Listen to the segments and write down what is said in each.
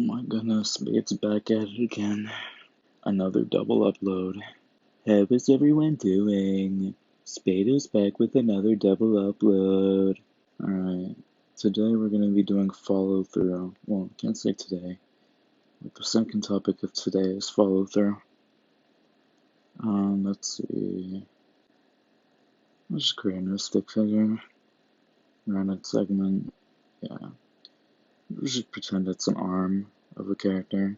my goodness, it's back at it again. Another double upload. How is everyone doing? Spade is back with another double upload. Alright, today we're going to be doing follow through. Well, can't say today. But the second topic of today is follow through. Let's see. Let's just create a new stick figure. Random segment. Yeah. We'll just pretend it's an arm of a character.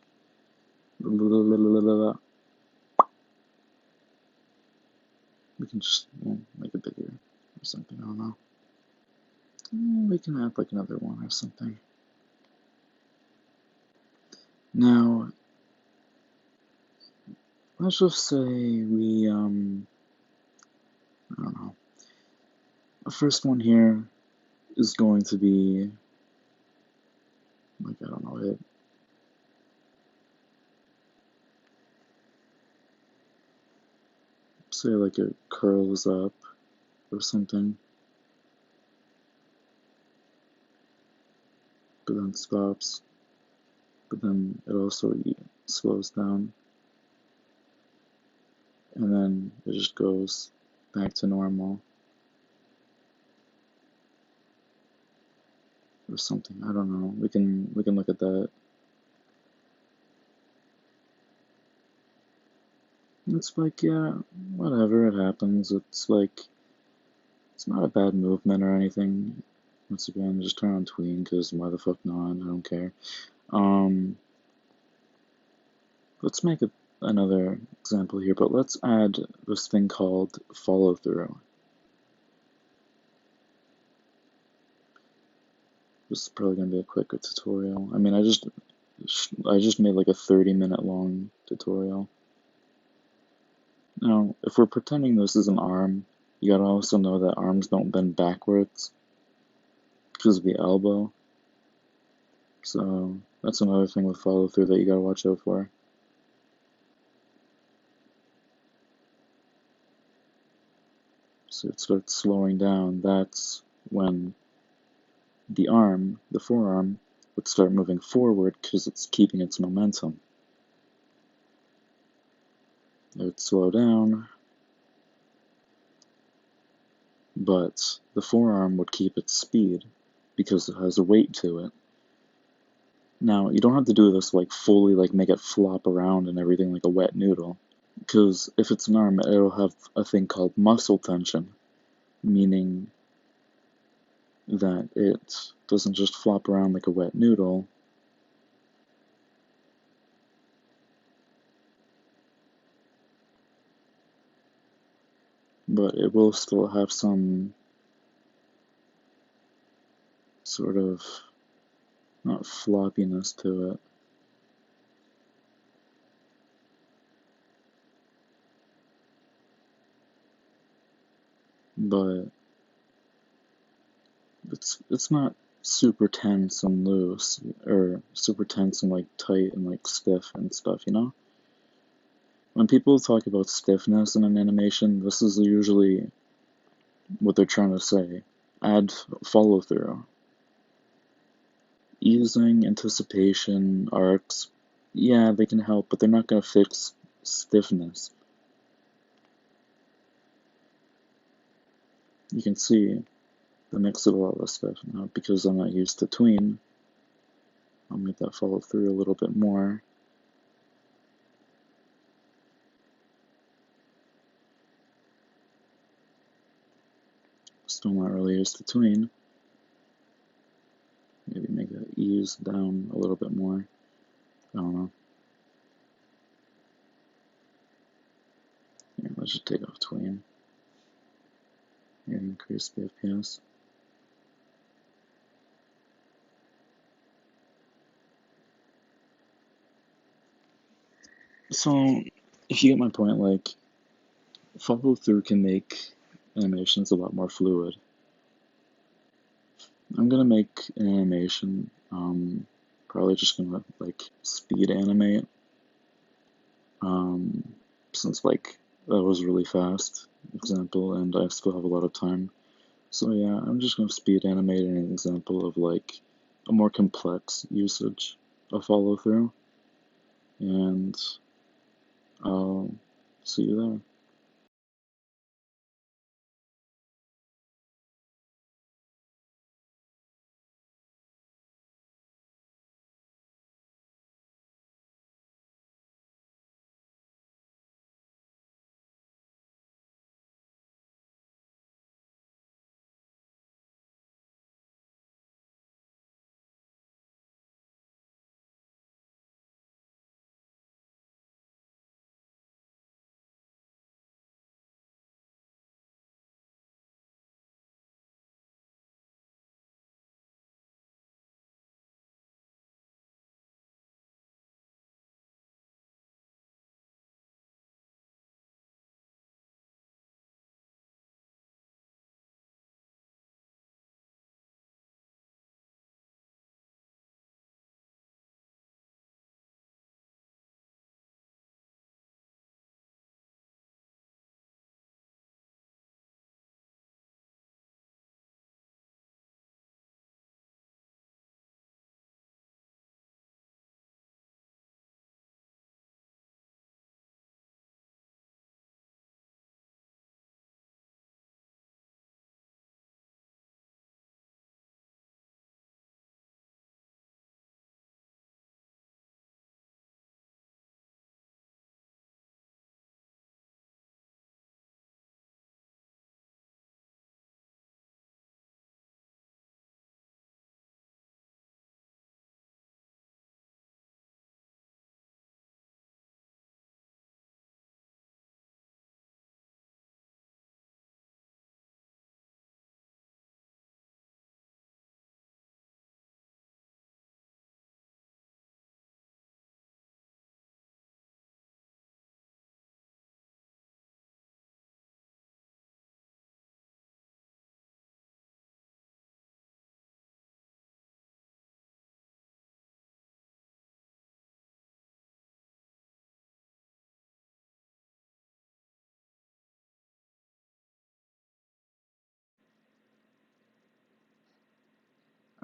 We can just make it bigger or something, I don't know. We can add like another one or something. Now, let's just say we, I don't know. The first one here is going to be, like, I don't know, it. Say like it curls up or something. But then stops. But then it also slows down. And then it just goes back to normal. Or something. I don't know. We can look at that. It's like, yeah, whatever, it happens. It's like, it's not a bad movement or anything. Once again, just turn on tween, because why the fuck not? I don't care. Let's make another example here, but let's add this thing called follow through. This is probably gonna be a quicker tutorial. I mean, I just made like a 30-minute long tutorial. Now, if we're pretending this is an arm, you gotta also know that arms don't bend backwards because of the elbow. So that's another thing with follow through that you gotta watch out for. So it starts slowing down. That's when the arm, the forearm, would start moving forward because it's keeping its momentum. It would slow down, but the forearm would keep its speed because it has a weight to it. Now, you don't have to do this like fully, like make it flop around and everything like a wet noodle, because if it's an arm, it'll have a thing called muscle tension, meaning that it doesn't just flop around like a wet noodle. But it will still have some sort of, not floppiness to it. But it's not super tense and loose, or super tense and like tight and like stiff and stuff, you know? When people talk about stiffness in an animation, this is usually what they're trying to say. Add follow through. Easing, anticipation, arcs, yeah, they can help, but they're not going to fix stiffness. You can see the mix of all this stuff now. Because I'm not used to tween, I'll make that follow through a little bit more. Still not really used to tween. Maybe make it ease down a little bit more. I don't know. Here, let's just take off tween. Here, increase the FPS. So, if you get my point, like, follow through can make animations a lot more fluid. I'm gonna make an animation, probably just gonna, like, speed animate, since, like, that was really fast example, and I still have a lot of time. So yeah, I'm just gonna speed animate an example of, like, a more complex usage a follow through, and I'll see you there.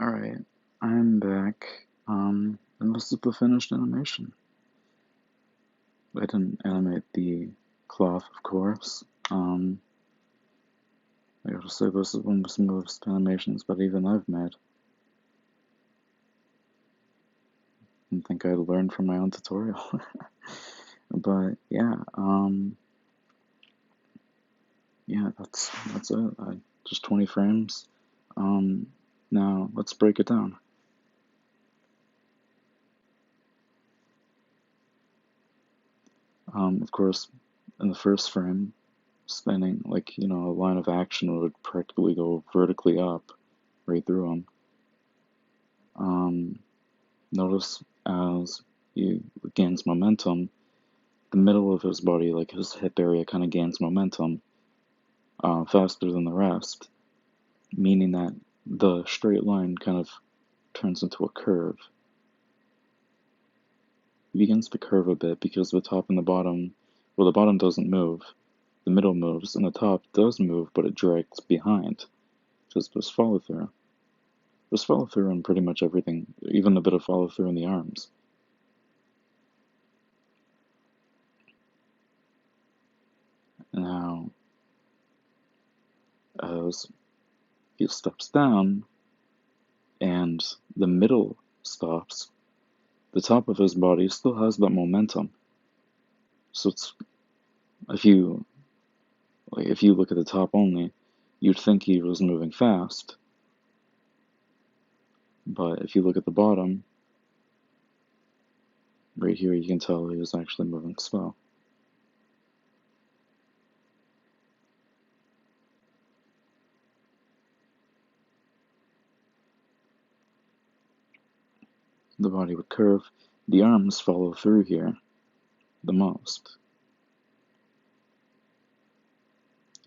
Alright, I'm back. And this is the finished animation. I didn't animate the cloth, of course. I gotta say, this is one of the smoothest animations that even I've made. I didn't think I'd learn from my own tutorial. But yeah, yeah, that's it. Just 20 frames. Now let's break it down. Of course, in the first frame, spinning, like, a line of action would practically go vertically up, right through him. Notice as he gains momentum, the middle of his body, like his hip area, kind of gains momentum faster than the rest, meaning that the straight line kind of turns into a curve. It begins to curve a bit because the top and the bottom, well, the bottom doesn't move, the middle moves, and the top does move, but it drags behind. Just this follow through. There's follow through in pretty much everything, even a bit of follow through in the arms. Now, as he steps down and the middle stops, the top of his body still has that momentum. So it's, if you look at the top only, you'd think he was moving fast, but if you look at the bottom, right here, you can tell he was actually moving slow. The body would curve, the arms follow through here the most.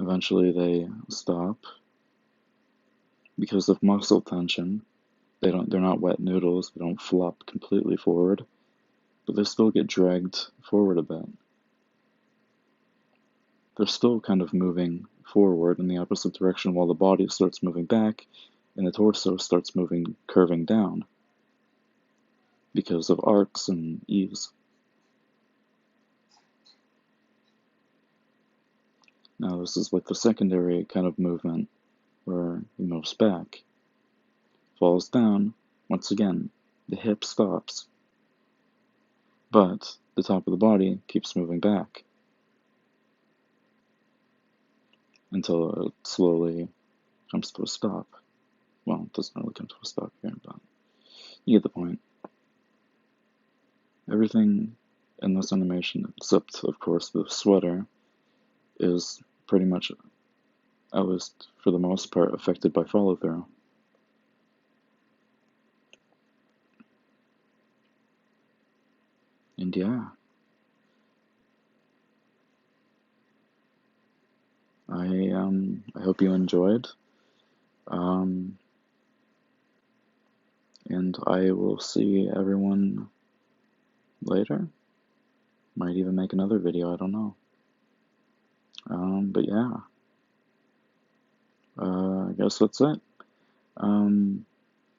Eventually they stop because of muscle tension. They're not wet noodles, they don't flop completely forward, but they still get dragged forward a bit. They're still kind of moving forward in the opposite direction while the body starts moving back and the torso starts moving, curving down. because of arcs and ease. Now this is like the secondary kind of movement where he moves back, falls down, once again, the hip stops, but the top of the body keeps moving back until it slowly comes to a stop. Well, it doesn't really come to a stop here, but you get the point. Everything in this animation, except, of course, the sweater, is pretty much, at least for the most part, affected by follow-through. And yeah, I hope you enjoyed, and I will see everyone later. Might even make another video, I don't know. But yeah, I guess that's it.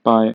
Bye.